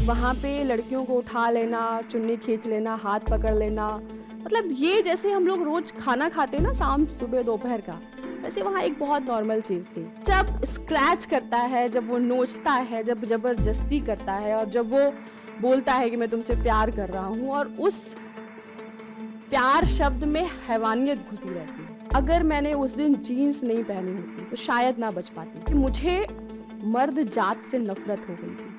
वहाँ पे लड़कियों को उठा लेना, चुन्नी खींच लेना, हाथ पकड़ लेना, मतलब ये जैसे हम लोग रोज खाना खाते हैं ना शाम सुबह दोपहर का, वैसे वहाँ एक बहुत नॉर्मल चीज़ थी। जब स्क्रैच करता है, जब वो नोचता है, जब ज़बरदस्ती करता है और जब वो बोलता है कि मैं तुमसे प्यार कर रहा हूँ और उस प्यार शब्द में हैवानियत घुसी रहती है। अगर मैंने उस दिन जीन्स नहीं पहनी होती तो शायद ना बच पाती। मुझे मर्द जात से नफरत हो गई थी।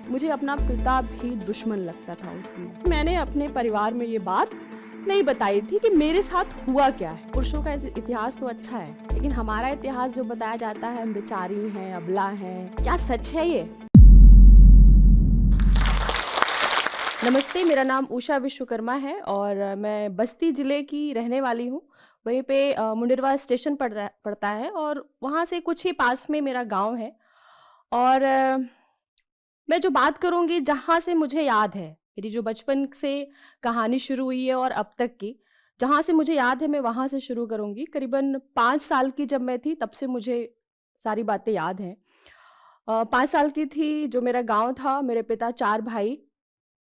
मुझे अपना पिता भी दुश्मन लगता था उसमें। मैंने अपने परिवार में ये बात नहीं बताई थी कि मेरे साथ हुआ क्या है। पुरुषों का इतिहास तो अच्छा है, लेकिन हमारा इतिहास जो बताया जाता है, हम बेचारी हैं, अबला हैं, क्या सच है ये? नमस्ते, मेरा नाम उषा विश्वकर्मा है और मैं बस्ती ज़िले की रहने वाली हूँ। वहीं पे मुंडेरवा स्टेशन पड़ता है और वहाँ से कुछ ही पास में मेरा गाँव है। और मैं जो बात करूँगी जहाँ से मुझे याद है, मेरी जो बचपन से कहानी शुरू हुई है और अब तक की, जहाँ से मुझे याद है मैं वहाँ से शुरू करूँगी। करीबन 5 साल की जब मैं थी तब से मुझे सारी बातें याद हैं। 5 साल की थी, जो मेरा गाँव था, मेरे पिता 4 भाई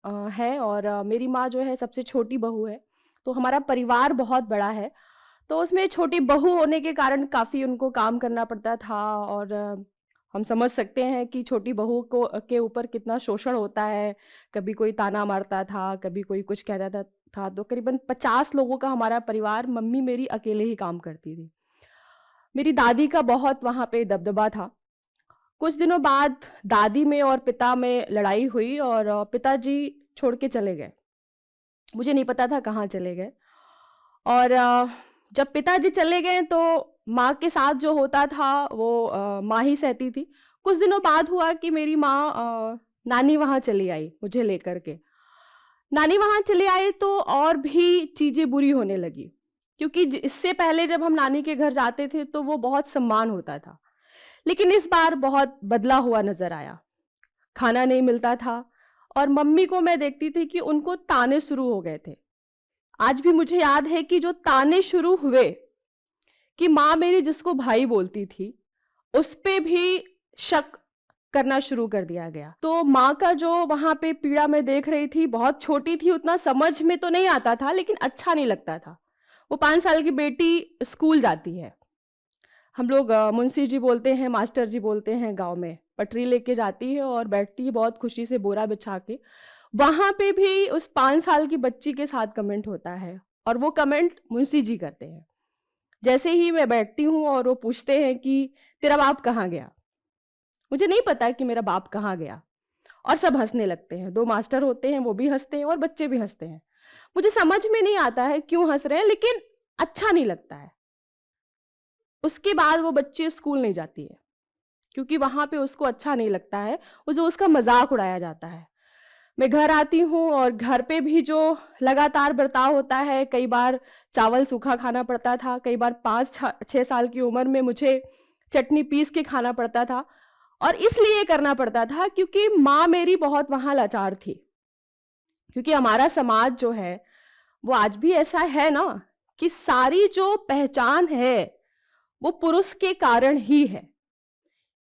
हैं और मेरी माँ जो है सबसे छोटी बहू है। तो हमारा परिवार बहुत बड़ा है, तो उसमें छोटी बहू होने के कारण काफ़ी उनको काम करना पड़ता था और हम समझ सकते हैं कि छोटी बहू को के ऊपर कितना शोषण होता है। कभी कोई ताना मारता था, कभी कोई कुछ कह देता था। तो करीबन 50 लोगों का हमारा परिवार, मम्मी मेरी अकेले ही काम करती थी। मेरी दादी का बहुत वहाँ पे दबदबा था। कुछ दिनों बाद दादी में और पिता में लड़ाई हुई और पिताजी छोड़ के चले गए। मुझे नहीं पता था कहाँ चले गए। और जब पिताजी चले गए तो माँ के साथ जो होता था वो माँ ही सहती थी। कुछ दिनों बाद हुआ कि मेरी माँ नानी वहाँ चली आई मुझे लेकर के। नानी वहाँ चली आई तो और भी चीज़ें बुरी होने लगी, क्योंकि इससे पहले जब हम नानी के घर जाते थे तो वो बहुत सम्मान होता था, लेकिन इस बार बहुत बदला हुआ नज़र आया। खाना नहीं मिलता था और मम्मी को मैं देखती थी कि उनको ताने शुरू हो गए थे। आज भी मुझे याद है कि जो ताने शुरू हुए कि माँ मेरी जिसको भाई बोलती थी, उस पे भी शक करना शुरू कर दिया गया। तो माँ का जो वहाँ पे पीड़ा मैं देख रही थी, बहुत छोटी थी, उतना समझ में तो नहीं आता था, लेकिन अच्छा नहीं लगता था। वो 5 साल की बेटी स्कूल जाती है। हम लोग मुंशी जी बोलते हैं, मास्टर जी बोलते हैं गाँव में। पटरी लेके जाती है और बैठती है बहुत खुशी से बोरा बिछा के। वहाँ पे भी उस 5 साल की बच्ची के साथ कमेंट होता है और वो कमेंट मुंशी जी करते हैं। जैसे ही मैं बैठती हूँ और वो पूछते हैं कि तेरा बाप कहाँ गया? मुझे नहीं पता कि मेरा बाप कहाँ गया और सब हँसने लगते हैं। 2 मास्टर होते हैं, वो भी हँसते हैं और बच्चे भी हँसते हैं। मुझे समझ में नहीं आता है क्यों हँस रहे हैं, लेकिन अच्छा नहीं लगता है। उसके बाद वो बच्ची स्कूल नहीं जाती है, क्योंकि वहाँ पे उसको अच्छा नहीं लगता है, उसे उसका मज़ाक उड़ाया जाता है। मैं घर आती हूँ और घर पे भी जो लगातार बर्ताव होता है, कई बार चावल सूखा खाना पड़ता था, कई बार 5-6 साल की उम्र में मुझे चटनी पीस के खाना पड़ता था और इसलिए करना पड़ता था क्योंकि माँ मेरी बहुत वहाँ लाचार थी। क्योंकि हमारा समाज जो है, वो आज भी ऐसा है ना कि सारी जो पहचान है, वो पुरुष के कारण ही है।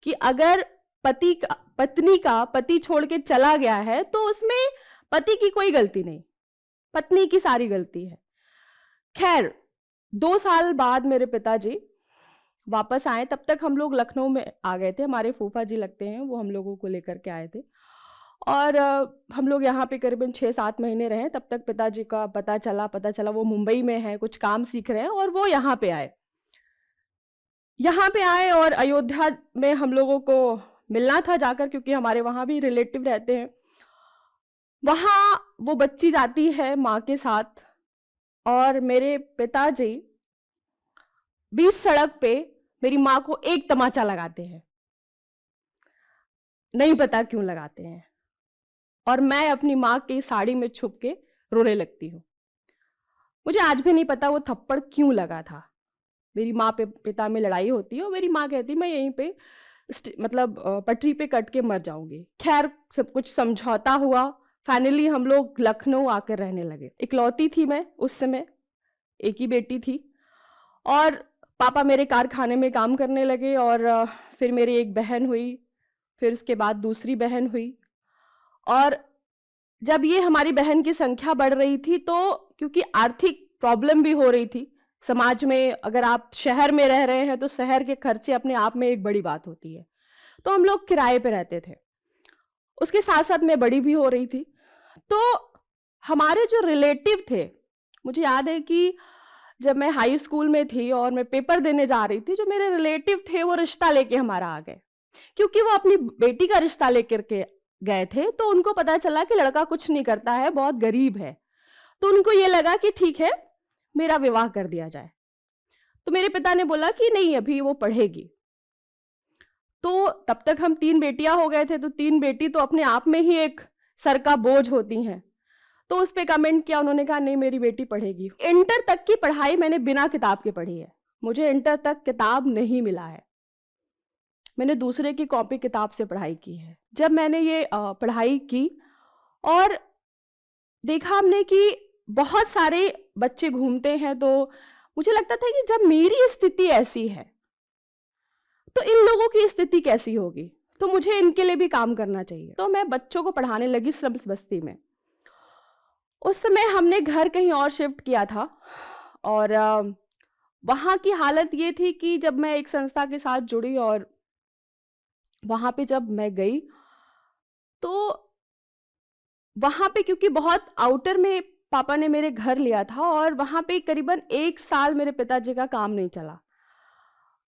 कि अगर पत्नी का पति छोड़ के चला गया है तो उसमें पति की कोई गलती नहीं, पत्नी की सारी गलती है। खैर, 2 साल बाद मेरे पिताजी वापस आए, तब तक हम लोग लखनऊ में आ गए थे। हमारे फूफा जी लगते हैं, वो हम लोगों को लेकर के आए थे और हम लोग यहाँ पे करीबन 6-7 महीने रहे। तब तक पिताजी का पता चला वो मुंबई में है, कुछ काम सीख रहे हैं और वो यहाँ पे आए और अयोध्या में हम लोगों को मिलना था जाकर, क्योंकि हमारे वहाँ भी रिलेटिव रहते हैं। वहाँ वो बच्ची जाती है माँ के साथ और मेरे पिताजी बीच सड़क पे मेरी माँ को एक तमाचा लगाते हैं। नहीं पता क्यों लगाते हैं और मैं अपनी माँ की साड़ी में छुप के रोने लगती हूँ। मुझे आज भी नहीं पता वो थप्पड़ क्यों लगा था। मेरी माँ पे पिता में लड़ाई होती है और मेरी माँ कहती है मैं यहीं पे मतलब पटरी पे कट के मर जाऊंगी। खैर, सब कुछ समझौता हुआ। फाइनली हम लोग लखनऊ आकर रहने लगे। इकलौती थी मैं उस समय, एक ही बेटी थी और पापा मेरे कारखाने में काम करने लगे और फिर मेरी एक बहन हुई, फिर उसके बाद दूसरी बहन हुई और जब ये हमारी बहन की संख्या बढ़ रही थी, तो क्योंकि आर्थिक प्रॉब्लम भी हो रही थी समाज में, अगर आप शहर में रह रहे हैं तो शहर के खर्चे अपने आप में एक बड़ी बात होती है, तो हम लोग किराए पे रहते थे। उसके साथ साथ मैं बड़ी भी हो रही थी, तो हमारे जो रिलेटिव थे, मुझे याद है कि जब मैं हाई स्कूल में थी और मैं पेपर देने जा रही थी, जो मेरे रिलेटिव थे वो रिश्ता लेके हमारा आ गए, क्योंकि वो अपनी बेटी का रिश्ता लेकर के गए थे। तो उनको पता चला कि लड़का कुछ नहीं करता है, बहुत गरीब है, तो उनको ये लगा कि ठीक है, मेरा विवाह कर दिया जाए। तो मेरे पिता ने बोला कि नहीं, अभी वो पढ़ेगी। तो तब तक हम 3 बेटियां हो गए थे, तो 3 बेटी तो अपने आप में ही एक सर का बोझ होती हैं। तो उस पे कमेंट किया, उन्होंने कहा नहीं, मेरी बेटी पढ़ेगी। इंटर तक की पढ़ाई मैंने बिना किताब के पढ़ी है, मुझे इंटर तक किताब नहीं मिला है, मैंने दूसरे की कॉपी किताब से पढ़ाई की है। जब मैंने ये पढ़ाई की और देखा हमने कि बहुत सारे बच्चे घूमते हैं, तो मुझे लगता था कि जब मेरी स्थिति ऐसी है तो इन लोगों की स्थिति कैसी होगी, तो मुझे इनके लिए भी काम करना चाहिए। तो मैं बच्चों को पढ़ाने लगी स्लम्स बस्ती में। उस समय हमने घर कहीं और शिफ्ट किया था और वहाँ की हालत ये थी कि जब मैं एक संस्था के साथ जुड़ी और वहाँ पे जब मैं गई, तो वहाँ पे क्योंकि बहुत आउटर में पापा ने मेरे घर लिया था और वहाँ पे करीबन 1 साल मेरे पिताजी का काम नहीं चला।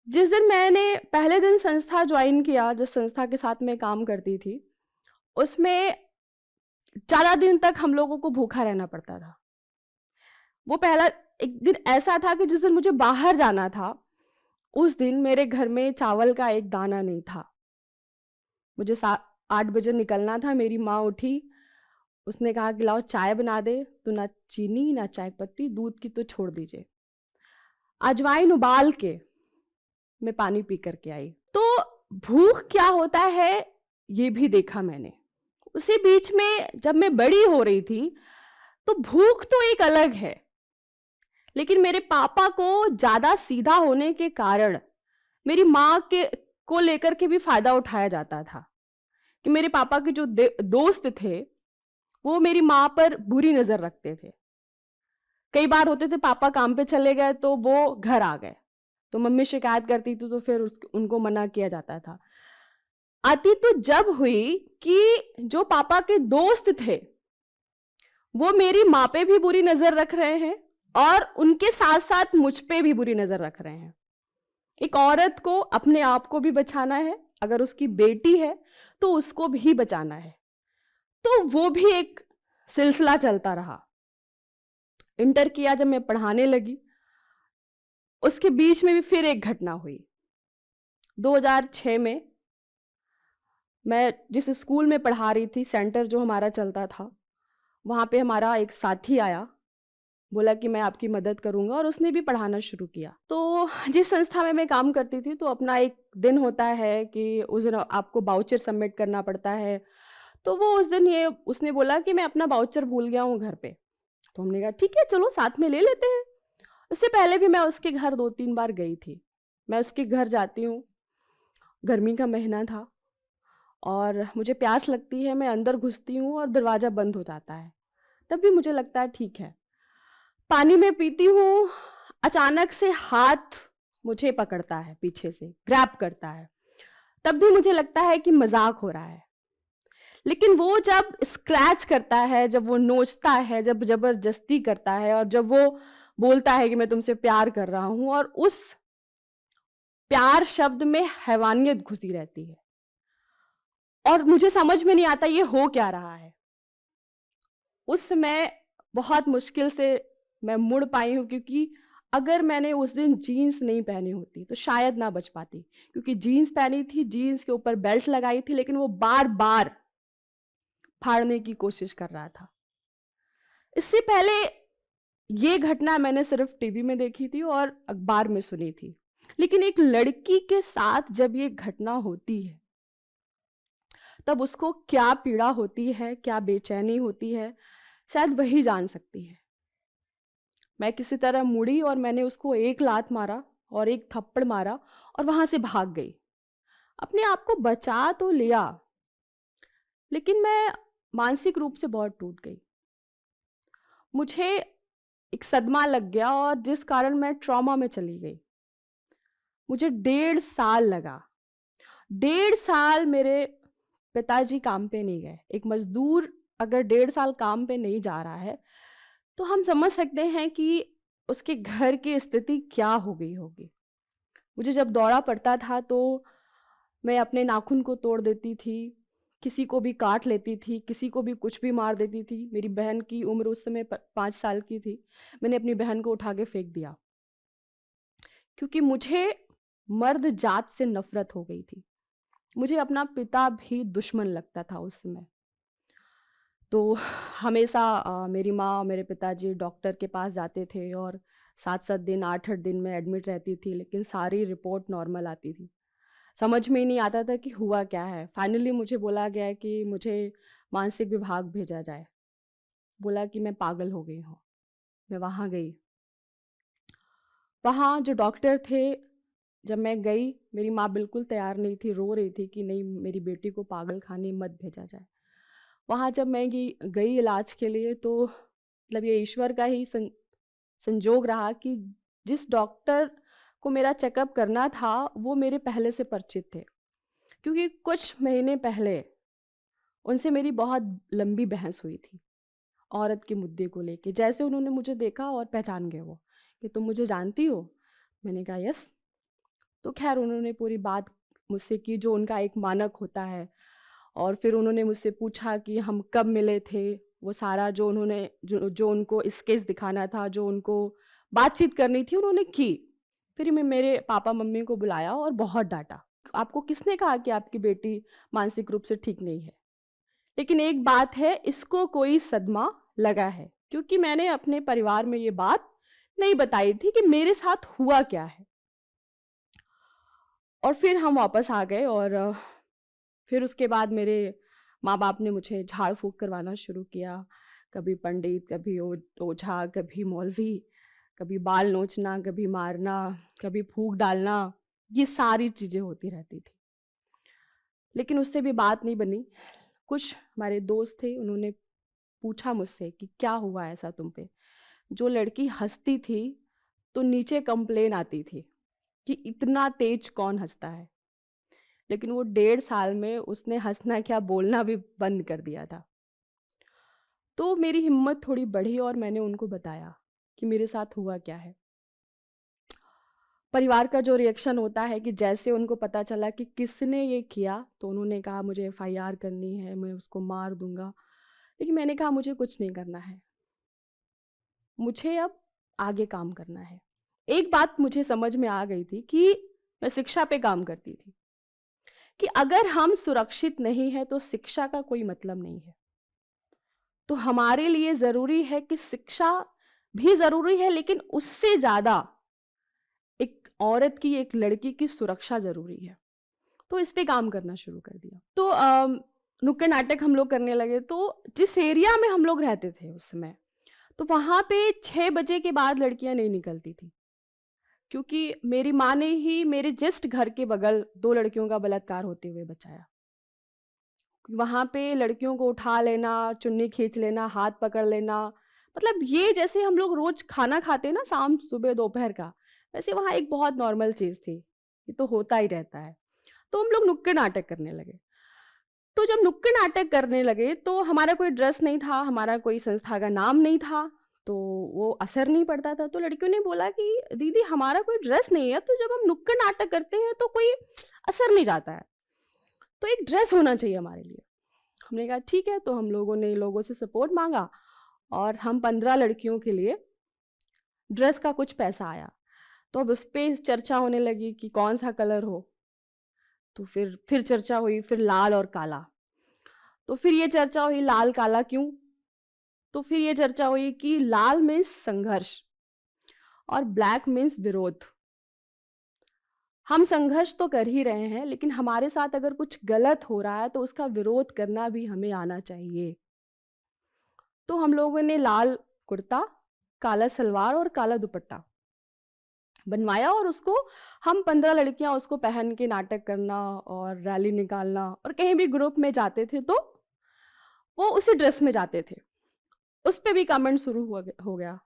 जिस दिन मैंने पहले दिन संस्था ज्वाइन किया, जिस संस्था के साथ मैं काम करती थी, उसमें ज़्यादा दिन तक हम लोगों को भूखा रहना पड़ता था। वो पहला एक दिन ऐसा था कि जिस दिन मुझे बाहर जाना था, उस दिन मेरे घर में चावल का एक दाना नहीं था। मुझे 8 बजे निकलना था, मेरी माँ उठी, उसने कहा कि लाओ चाय बना दे, तो ना चीनी ना चाय पत्ती, दूध की तो छोड़ दीजिए। अजवाइन उबाल के मैं पानी पी करके आई। तो भूख क्या होता है ये भी देखा मैंने। उसी बीच में जब मैं बड़ी हो रही थी, तो भूख तो एक अलग है, लेकिन मेरे पापा को ज़्यादा सीधा होने के कारण मेरी माँ के को लेकर के भी फ़ायदा उठाया जाता था कि मेरे पापा के जो दोस्त थे, वो मेरी माँ पर बुरी नज़र रखते थे। कई बार होते थे पापा काम पे चले गए तो वो घर आ गए, तो मम्मी शिकायत करती थी, तो फिर उनको मना किया जाता था। आती तो जब हुई कि जो पापा के दोस्त थे, वो मेरी माँ पे भी बुरी नज़र रख रहे हैं और उनके साथ-साथ मुझ पे भी बुरी नज़र रख रहे हैं। एक औरत को अपने आप को भी बचाना है, अगर उसकी बेटी है तो उसको भी बचाना है। तो वो भी एक सिलसिला चलता रहा। इंटर किया जब मैं पढ़ाने लगी, उसके बीच में भी फिर एक घटना हुई। 2006 में मैं जिस स्कूल में पढ़ा रही थी, सेंटर जो हमारा चलता था, वहाँ पे हमारा एक साथी आया, बोला कि मैं आपकी मदद करूँगा और उसने भी पढ़ाना शुरू किया। तो जिस संस्था में मैं काम करती थी, तो अपना एक दिन होता है कि उस दिन आपको वाउचर सबमिट करना पड़ता है। तो वो उस दिन ये उसने बोला कि मैं अपना वाउचर भूल गया हूँ घर पे। तो हमने कहा ठीक है, चलो साथ में ले लेते हैं। इससे पहले भी मैं उसके घर 2-3 बार गई थी। मैं उसके घर जाती हूँ, गर्मी का महीना था और मुझे प्यास लगती है, मैं अंदर घुसती हूँ और दरवाज़ा बंद हो जाता है। तब भी मुझे लगता है ठीक है। पानी मैं पीती हूँ, अचानक से हाथ मुझे पकड़ता है पीछे से, ग्रैब करता है। तब भी मुझे लगता है कि मज़ाक हो रहा है। लेकिन वो जब स्क्रैच करता है, जब वो नोचता है, जब ज़बरदस्ती करता है और जब वो बोलता है कि मैं तुमसे प्यार कर रहा हूँ और उस प्यार शब्द में हैवानियत घुसी रहती है और मुझे समझ में नहीं आता ये हो क्या रहा है। उस समय बहुत मुश्किल से मैं मुड़ पाई हूँ, क्योंकि अगर मैंने उस दिन जीन्स नहीं पहनी होती तो शायद ना बच पाती, क्योंकि जीन्स पहनी थी, जीन्स के ऊपर बेल्ट लगाई थी, लेकिन वो बार-बार फाड़ने की कोशिश कर रहा था। इससे पहले ये घटना मैंने सिर्फ टीवी में देखी थी और अखबार में सुनी थी, लेकिन एक लड़की के साथ जब ये घटना होती है, तब उसको क्या पीड़ा होती है, क्या बेचैनी होती है, शायद वही जान सकती है। मैं किसी तरह मुड़ी और मैंने उसको एक लात मारा और एक थप्पड़ मारा और वहां से भाग गई। अपने आप को बचा तो लिया, लेकिन मैं मानसिक रूप से बहुत टूट गई। मुझे एक सदमा लग गया और जिस कारण मैं ट्रॉमा में चली गई। मुझे 1.5 साल लगा। 1.5 साल मेरे पिताजी काम पे नहीं गए। एक मज़दूर अगर 1.5 साल काम पे नहीं जा रहा है, तो हम समझ सकते हैं कि उसके घर की स्थिति क्या हो गई होगी। मुझे जब दौरा पड़ता था तो मैं अपने नाखून को तोड़ देती थी, किसी को भी काट लेती थी, किसी को भी कुछ भी मार देती थी। मेरी बहन की उम्र उस समय 5 साल की थी। मैंने अपनी बहन को उठा के फेंक दिया, क्योंकि मुझे मर्द जात से नफ़रत हो गई थी। मुझे अपना पिता भी दुश्मन लगता था उस समय। तो हमेशा मेरी माँ और मेरे पिताजी डॉक्टर के पास जाते थे और 7-7 दिन, 8-8 दिन मैं एडमिट रहती थी, लेकिन सारी रिपोर्ट नॉर्मल आती थी। समझ में ही नहीं आता था कि हुआ क्या है। फाइनली मुझे बोला गया कि मुझे मानसिक विभाग भेजा जाए। बोला कि मैं पागल हो गई हूँ। मैं वहाँ गई। वहाँ जो डॉक्टर थे, जब मैं गई, मेरी माँ बिल्कुल तैयार नहीं थी, रो रही थी कि नहीं, मेरी बेटी को पागल खाने मत भेजा जाए। वहाँ जब मैं गई इलाज के लिए, तो मतलब ये ईश्वर का ही संजोग रहा कि जिस डॉक्टर को मेरा चेकअप करना था, वो मेरे पहले से परिचित थे। क्योंकि कुछ महीने पहले उनसे मेरी बहुत लंबी बहस हुई थी, औरत के मुद्दे को लेके। जैसे उन्होंने मुझे देखा और पहचान गए वो कि तुम मुझे जानती हो? मैंने कहा यस। तो खैर उन्होंने पूरी बात मुझसे की, जो उनका एक मानक होता है। और फिर उन्होंने मुझसे पूछा कि हम कब मिले थे, वो सारा जो उन्होंने जो उनको स्केच दिखाना था, जो उनको बातचीत करनी थी, उन्होंने की। फिर मैं मेरे पापा मम्मी को बुलाया और बहुत डांटा। आपको किसने कहा कि आपकी बेटी मानसिक रूप से ठीक नहीं है? लेकिन एक बात है, इसको कोई सदमा लगा है, क्योंकि मैंने अपने परिवार में ये बात नहीं बताई थी कि मेरे साथ हुआ क्या है। और फिर हम वापस आ गए और फिर उसके बाद मेरे माँ-बाप ने मुझे झाड़-फूँक करवाना शुरू किया। कभी पंडित, कभी ओझा, कभी मौलवी, कभी बाल नोचना, कभी मारना, कभी फूँक डालना, ये सारी चीज़ें होती रहती थी। लेकिन उससे भी बात नहीं बनी। कुछ हमारे दोस्त थे, उन्होंने पूछा मुझसे कि क्या हुआ ऐसा तुम पे? जो लड़की हँसती थी, तो नीचे कंप्लेन आती थी कि इतना तेज कौन हँसता है? लेकिन वो 1.5 साल में उसने हँसना क्या, बोलना भी बंद कर दिया था। तो मेरी हिम्मत थोड़ी बढ़ी और मैंने उनको बताया कि मेरे साथ हुआ क्या है। परिवार का जो रिएक्शन होता है कि जैसे उनको पता चला कि किसने ये किया, तो उन्होंने कहा मुझे एफआईआर करनी है, मैं उसको मार दूँगा। लेकिन मैंने कहा मुझे कुछ नहीं करना है। मुझे अब आगे काम करना है। एक बात मुझे समझ में आ गई थी कि मैं शिक्षा पे काम करती थी, कि अगर हम सुरक्षित नहीं हैं तो शिक्षा का कोई मतलब नहीं है। तो हमारे लिए ज़रूरी है कि शिक्षा भी ज़रूरी है, लेकिन उससे ज़्यादा एक औरत की, एक लड़की की सुरक्षा ज़रूरी है। तो इस पे काम करना शुरू कर दिया। तो नुक्कड़ नाटक हम लोग करने लगे। तो जिस एरिया में हम लोग रहते थे उस समय, तो वहाँ पे 6 बजे के बाद लड़कियाँ नहीं निकलती थी। क्योंकि मेरी माँ ने ही मेरे जस्ट घर के बगल 2 लड़कियों का बलात्कार होते हुए बचाया। वहाँ पे लड़कियों को उठा लेना, चुन्नी खींच लेना, हाथ पकड़ लेना, मतलब ये जैसे हम लोग रोज़ खाना खाते हैं ना शाम, सुबह, दोपहर का, वैसे वहाँ एक बहुत नॉर्मल चीज़ थी। ये तो होता ही रहता है। तो हम लोग नुक्कड़ नाटक करने लगे। तो जब नुक्कड़ नाटक करने लगे तो हमारा कोई ड्रेस नहीं था, हमारा कोई संस्था का नाम नहीं था, तो वो असर नहीं पड़ता था। तो लड़कियों ने बोला कि दीदी हमारा कोई ड्रेस नहीं है, तो जब हम नुक्कड़ नाटक करते हैं तो कोई असर नहीं जाता है, तो एक ड्रेस होना चाहिए हमारे लिए। हमने कहा ठीक है, तो हम लोगों ने लोगों से सपोर्ट माँगा और हम 15 लड़कियों के लिए ड्रेस का कुछ पैसा आया। तो अब उस पे चर्चा होने लगी कि कौन-सा कलर हो, तो फिर चर्चा हुई, फिर लाल और काला। तो फिर ये चर्चा हुई लाल काला क्यों? तो फिर ये चर्चा हुई कि लाल मीन्स संघर्ष और ब्लैक मीन्स विरोध। हम संघर्ष तो कर ही रहे हैं, लेकिन हमारे साथ अगर कुछ गलत हो रहा है तो उसका विरोध करना भी हमें आना चाहिए। तो हम लोगों ने लाल कुर्ता, काला सलवार और काला दुपट्टा बनवाया और उसको हम 15 लड़कियां उसको पहन के नाटक करना और रैली निकालना, और कहीं भी ग्रुप में जाते थे तो वो उसी ड्रेस में जाते थे। उस पे भी कमेंट शुरू हो गया।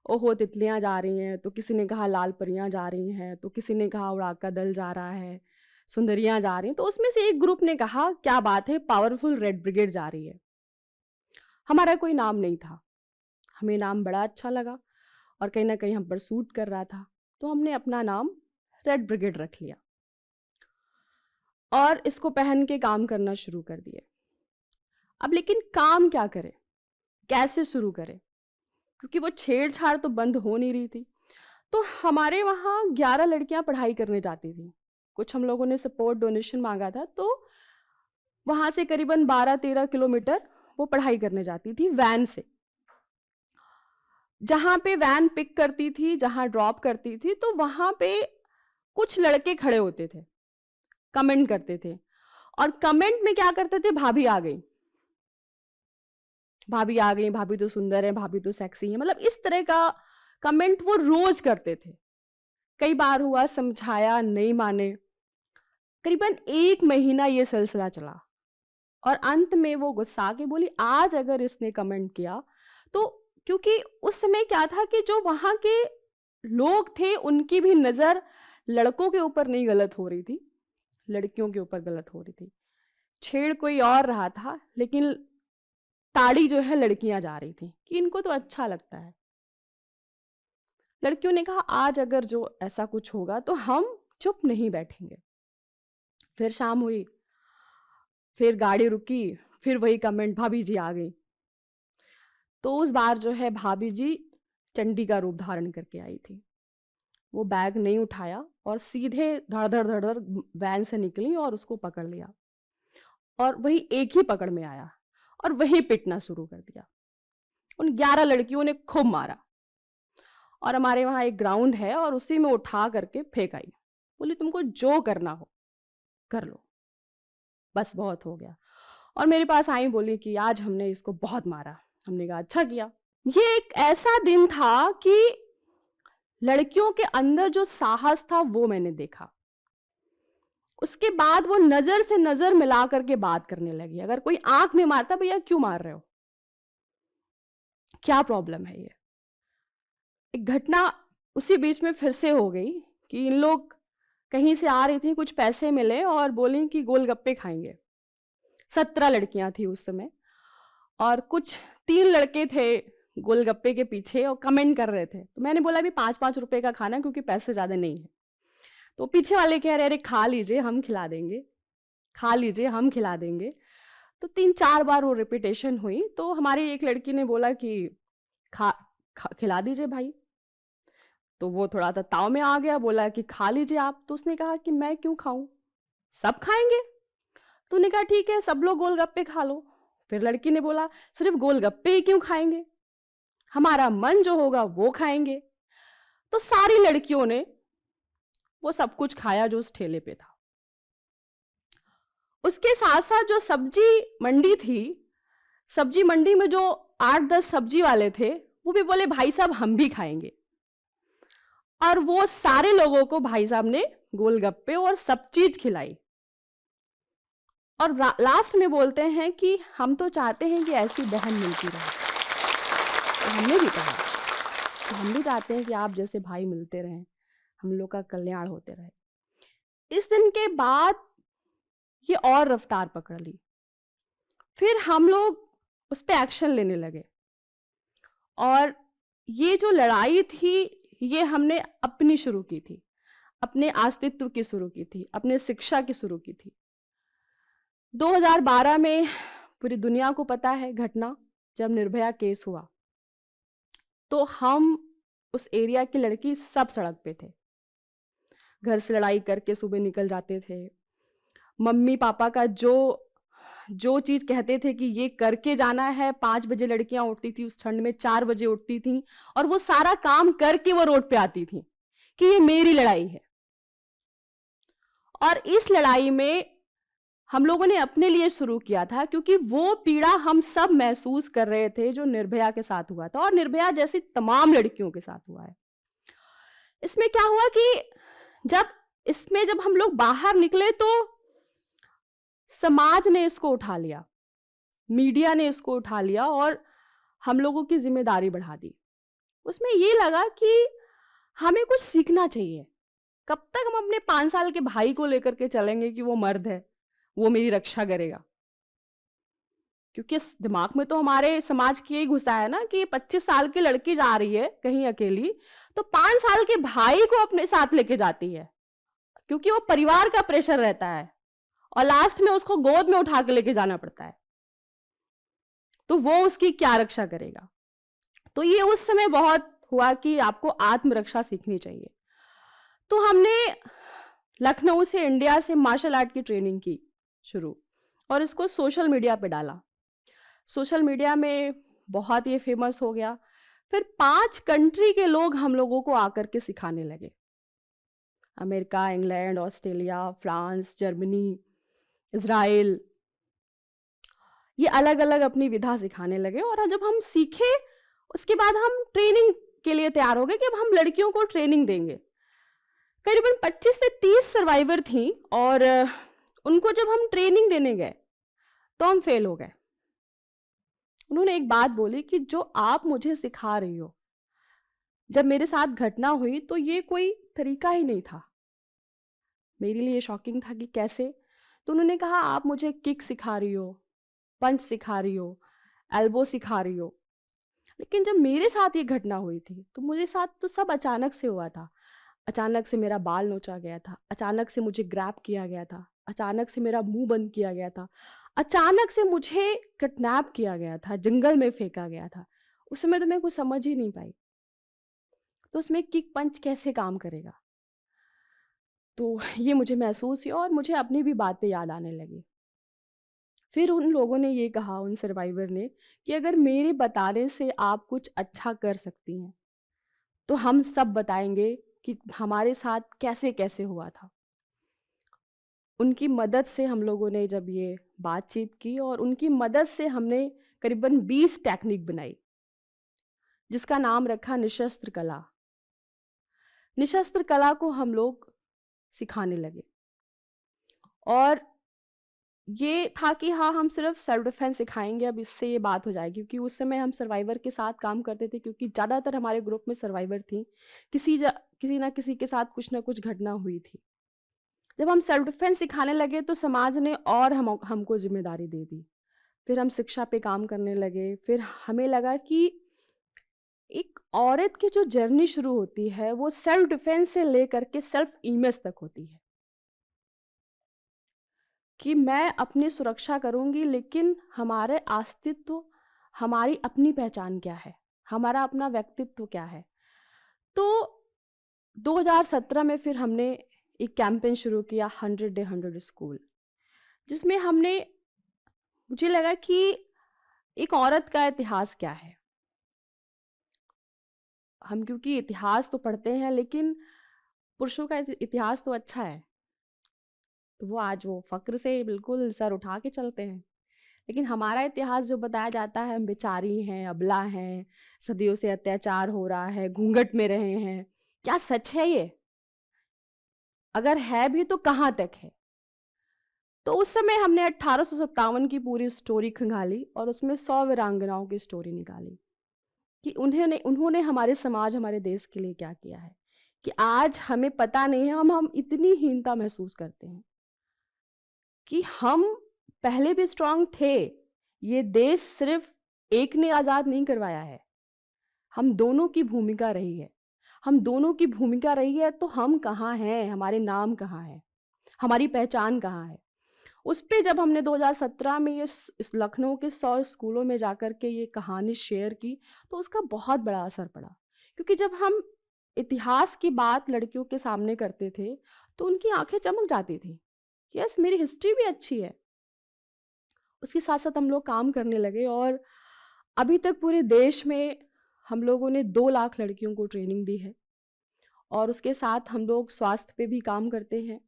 ओहो तितलियां जा रही हैं, तो किसी ने कहा लाल परियां जा रही हैं, तो किसी ने कहा उड़ाक का दल जा रहा है, सुंदरियां जा रही हैं। तो उसमें से एक ग्रुप ने कहा क्या बात है, पावरफुल रेड ब्रिगेड जा रही है। हमारा कोई नाम नहीं था, हमें नाम बड़ा अच्छा लगा और कहीं ना कहीं हम पर सूट कर रहा था, तो हमने अपना नाम रेड ब्रिगेड रख लिया और इसको पहन के काम करना शुरू कर दिए। अब लेकिन काम क्या करें, कैसे शुरू करें, क्योंकि वो छेड़छाड़ तो बंद हो नहीं रही थी। तो हमारे वहाँ 11 लड़कियां पढ़ाई करने जाती थी। कुछ हम लोगों ने सपोर्ट डोनेशन मांगा था, तो वहां से करीबन 12-13 किलोमीटर वो पढ़ाई करने जाती थी वैन से। जहां पे वैन पिक करती थी, जहां ड्रॉप करती थी, तो वहां पे कुछ लड़के खड़े होते थे, कमेंट करते थे और कमेंट में क्या करते थे, भाभी आ गई, भाभी आ गई, भाभी तो सुंदर है, भाभी तो सेक्सी है, मतलब इस तरह का कमेंट वो रोज करते थे। कई बार हुआ, समझाया नहीं माने, करीबन 1 महीना ये सिलसिला चला और अंत में वो गुस्सा के बोली आज अगर इसने कमेंट किया तो, क्योंकि उस समय क्या था कि जो वहां के लोग थे उनकी भी नजर लड़कों के ऊपर नहीं गलत हो रही थी, लड़कियों के ऊपर गलत हो रही थी। छेड़ कोई और रहा था, लेकिन ताड़ी जो है लड़कियां जा रही थी कि इनको तो अच्छा लगता है। लड़कियों ने कहा आज अगर जो ऐसा कुछ होगा तो हम चुप नहीं बैठेंगे। फिर शाम हुई, फिर गाड़ी रुकी, फिर वही कमेंट, भाभी जी आ गई। तो उस बार जो है भाभी जी चंडी का रूप धारण करके आई थी। वो बैग नहीं उठाया और सीधे धड़ धड़ धड़ धड़ वैन से निकली और उसको पकड़ लिया और वही एक ही पकड़ में आया और वही पिटना शुरू कर दिया। उन 11 लड़कियों ने खूब मारा और हमारे वहां एक ग्राउंड है और उसी में उठा करके फेंक आई। बोली तुमको जो करना हो कर लो, बस बहुत हो गया। और मेरे पास आई, बोली कि आज हमने इसको बहुत मारा। हमने कहा अच्छा किया। ये एक ऐसा दिन था कि लड़कियों के अंदर जो साहस था वो मैंने देखा। उसके बाद वो नजर से नजर मिला करके बात करने लगी। अगर कोई आंख में मारता, भैया क्यों मार रहे हो, क्या प्रॉब्लम है। ये एक घटना उसी बीच में फिर से हो गई कि इन लोग कहीं से आ रही थी, कुछ पैसे मिले और बोली कि गोलगप्पे खाएंगे। 17 लड़कियां थी उस समय और कुछ 3 लड़के थे गोलगप्पे के पीछे और कमेंट कर रहे थे। तो मैंने बोला भी 5-5 रुपए का खाना, क्योंकि पैसे ज्यादा नहीं है। तो पीछे वाले कह रहे अरे खा लीजिए हम खिला देंगे, खा लीजिए हम खिला देंगे। तो 3-4 बार वो रिपीटेशन हुई। तो हमारी एक लड़की ने बोला कि खिला दीजिए भाई। तो वो थोड़ा सा ताव में आ गया, बोला कि खा लीजिए आप। तो उसने कहा कि मैं क्यों खाऊं, सब खाएंगे। तो उसने कहा ठीक है सब लोग गोलगप्पे खा लो। फिर लड़की ने बोला सिर्फ गोलगप्पे ही क्यों खाएंगे, हमारा मन जो होगा वो खाएंगे। तो सारी लड़कियों ने वो सब कुछ खाया जो उस ठेले पे था। उसके साथ साथ जो सब्जी मंडी थी, सब्जी मंडी में जो 8-10 सब्जी वाले थे वो भी बोले भाई साहब हम भी खाएंगे। और वो सारे लोगों को भाई साहब ने गोलगप्पे और सब चीज खिलाई और लास्ट में बोलते हैं कि हम तो चाहते हैं कि ऐसी बहन मिलती रहे। तो हमने भी कहा कि हम भी चाहते हैं कि आप जैसे भाई मिलते रहें, हम लोग का कल्याण होते रहे। इस दिन के बाद ये और रफ्तार पकड़ ली। फिर हम लोग उस पर एक्शन लेने लगे और ये जो लड़ाई थी ये हमने अपनी शुरू की थी, अपने अस्तित्व की शुरू की थी, अपने शिक्षा की शुरू की थी। 2012 में पूरी दुनिया को पता है घटना, जब निर्भया केस हुआ तो हम उस एरिया की लड़की सब सड़क पे थे, घर से लड़ाई करके सुबह निकल जाते थे। मम्मी पापा का जो चीज कहते थे कि ये करके जाना है, 5 बजे लड़कियां उठती थी, उस ठंड में 4 बजे उठती थी और वो सारा काम करके वो रोड पे आती थी कि ये मेरी लड़ाई है। और इस लड़ाई में हम लोगों ने अपने लिए शुरू किया था, क्योंकि वो पीड़ा हम सब महसूस कर रहे थे जो निर्भया के साथ हुआ था और निर्भया जैसी तमाम लड़कियों के साथ हुआ है। इसमें क्या हुआ कि जब हम लोग बाहर निकले तो समाज ने इसको उठा लिया मीडिया ने इसको उठा लिया और हम लोगों की ज़िम्मेदारी बढ़ा दी। उसमें ये लगा कि हमें कुछ सीखना चाहिए। कब तक हम अपने 5 साल के भाई को लेकर के चलेंगे कि वो मर्द है, वो मेरी रक्षा करेगा? क्योंकि इस दिमाग में तो हमारे समाज की यही घुसा है ना कि 25 साल की लड़की जा रही है कहीं अकेली, तो 5 साल के भाई को अपने साथ लेके जाती है, क्योंकि वो परिवार का प्रेशर रहता है और लास्ट में उसको गोद में उठा के लेके जाना पड़ता है। तो वो उसकी क्या रक्षा करेगा? तो ये उस समय बहुत हुआ कि आपको आत्मरक्षा सीखनी चाहिए। तो हमने लखनऊ से, इंडिया से मार्शल आर्ट की ट्रेनिंग की शुरू और इसको सोशल मीडिया पे डाला। सोशल मीडिया में बहुत ये फेमस हो गया। फिर 5 कंट्री के लोग हम लोगों को आकर के सिखाने लगे। America, England, Australia, France, Germany, Israel, ये अलग-अलग अपनी विधा सिखाने लगे और जब हम सीखे, उसके बाद हम ट्रेनिंग के लिए तैयार हो गए कि अब हम लड़कियों को ट्रेनिंग देंगे। करीबन 25 से 30 सर्वाइवर थीं और उनको जब हम ट्रेनिंग देने गए, तो हम फेल हो गए। उन्होंने एक बात बोली कि जो आप मुझे सिखा रही हो, जब मेरे साथ घटना हुई तो ये कोई तरीका ही नहीं था। मेरे लिए शॉकिंग था कि कैसे? तो उन्होंने कहा आप मुझे किक सिखा रही हो, पंच सिखा रही हो, एल्बो सिखा रही हो, लेकिन जब मेरे साथ ये घटना हुई थी, तो मेरे साथ तो सब अचानक से हुआ था। अचानक से मेरा बाल नोचा गया था, अचानक से मुझे ग्रैब किया गया था, अचानक से मेरा मुँह बंद किया गया था, अचानक से मुझे किडनैप किया गया था, जंगल में फेंका गया था। उस समय तो मैं कुछ समझ ही नहीं पाई। तो उसमें किक पंच कैसे काम करेगा? तो ये मुझे महसूस हुआ और मुझे अपनी भी बातें याद आने लगी। फिर उन लोगों ने ये कहा, उन सर्वाइवर ने, कि अगर मेरे बताने से आप कुछ अच्छा कर सकती हैं, तो हम सब बताएँगे कि हमारे साथ कैसे-कैसे हुआ था। उनकी मदद से हम लोगों ने जब ये बातचीत की और उनकी मदद से हमने करीबन 20 टेक्निक बनाई, जिसका नाम रखा निशस्त्र कला। निशस्त्र कला को हम लोग सिखाने लगे और ये था कि हाँ, हम सिर्फ सेल्फ डिफेंस सिखाएँगे, अब इससे ये बात हो जाएगी, क्योंकि उस समय हम सर्वाइवर के साथ काम करते थे, क्योंकि ज़्यादातर हमारे ग्रुप में सर्वाइवर थीं। किसी ना किसी के साथ कुछ ना कुछ घटना हुई थी। जब हम सेल्फ डिफेंस सिखाने लगे तो समाज ने और हमको ज़िम्मेदारी दे दी। फिर हम शिक्षा पे काम करने लगे। फिर हमें लगा कि एक औरत की जो जर्नी शुरू होती है, वो सेल्फ डिफेंस से लेकर के सेल्फ इमेज तक होती है। कि मैं अपनी सुरक्षा करूँगी, लेकिन हमारे अस्तित्व, हमारी अपनी पहचान क्या है? हमारा अपना व्यक्तित्व क्या है? तो 2017 में फिर हमने एक कैंपेन शुरू किया, 100 डे 100 स्कूल, जिसमें हमने, मुझे लगा कि एक औरत का इतिहास क्या है? हम क्योंकि इतिहास तो पढ़ते हैं, लेकिन पुरुषों का इतिहास तो अच्छा है। तो वो आज वो फ़क्र से बिल्कुल सर उठा के चलते हैं। लेकिन हमारा इतिहास जो बताया जाता है, हम बेचारी हैं, अबला हैं, सदियों से अत्याचार हो रहा है, घूंघट में रहे हैं। क्या सच है ये? अगर है भी तो कहाँ तक है? तो उस समय हमने 1857 की पूरी स्टोरी खंगाली और उसमें 100 वीरांगनाओं की स्टोरी निकाली कि उन्होंने उन्होंने हमारे समाज, हमारे देश के लिए क्या किया है, कि आज हमें पता नहीं है, हम इतनी हीनता महसूस करते हैं कि हम पहले भी स्ट्रांग थे। ये देश सिर्फ एक ने आज़ाद नहीं करवाया है, हम दोनों की भूमिका रही है। हम दोनों की भूमिका रही है, तो हम कहाँ हैं? हमारे नाम कहाँ हैं? हमारी पहचान कहाँ है? उस पे जब हमने 2017 में ये इस लखनऊ के 100 स्कूलों में जाकर के ये कहानी शेयर की, तो उसका बहुत बड़ा असर पड़ा। क्योंकि जब हम इतिहास की बात लड़कियों के सामने करते थे, तो उनकी आँखें चमक जाती थी। यस, मेरी हिस्ट्री भी अच्छी है। उसके साथ-साथ हम लोग काम करने लगे और अभी तक पूरे देश में हम लोगों ने 2 लाख लड़कियों को ट्रेनिंग दी है और उसके साथ हम लोग स्वास्थ्य पे भी काम करते हैं,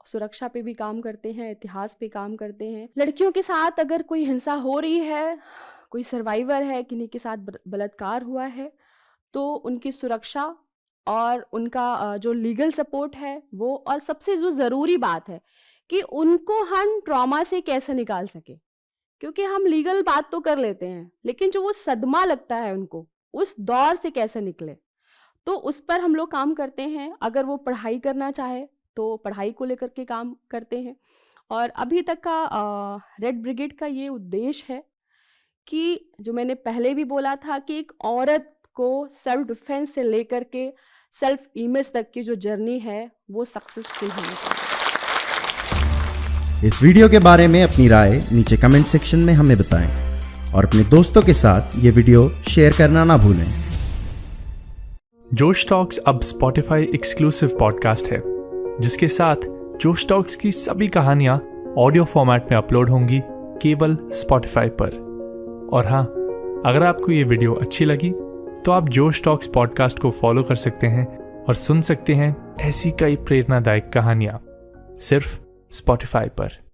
सुरक्षा पे भी काम करते हैं, इतिहास पे काम करते हैं। लड़कियों के साथ अगर कोई हिंसा हो रही है, कोई सर्वाइवर है, किन्हीं के साथ बलात्कार हुआ है, तो उनकी सुरक्षा और उनका जो लीगल सपोर्ट है वो, और सबसे जो ज़रूरी बात है कि उनको हम ट्रॉमा से कैसे निकाल सकें। क्योंकि हम लीगल बात तो कर लेते हैं, लेकिन जो वो सदमा लगता है उनको, उस दौर से कैसे निकले, तो उस पर हम लोग काम करते हैं। अगर वो पढ़ाई करना चाहे, तो पढ़ाई को लेकर के काम करते हैं। और अभी तक का रेड ब्रिगेड का ये उद्देश्य है कि जो मैंने पहले भी बोला था कि एक औरत को सेल्फ डिफेंस से लेकर के सेल्फ इमेज तक की जो जर्नी है, वो सक्सेसफुल होनी चाहिए। इस वीडियो के बारे में अपनी राय नीचे कमेंट सेक्शन में हमें बताएं और अपने दोस्तों के साथ ये वीडियो शेयर करना ना भूलें। जोश टॉक्स अब स्पॉटिफाई एक्सक्लूसिव पॉडकास्ट है, जिसके साथ जोश टॉक्स की सभी कहानियां ऑडियो फॉर्मेट में अपलोड होंगी केवल स्पॉटिफाई पर। और हाँ, अगर आपको ये वीडियो अच्छी लगी तो आप जोश टॉक्स पॉडकास्ट को फॉलो कर सकते हैं और सुन सकते हैं ऐसी कई प्रेरणादायक कहानियां सिर्फ स्पॉटिफाई पर।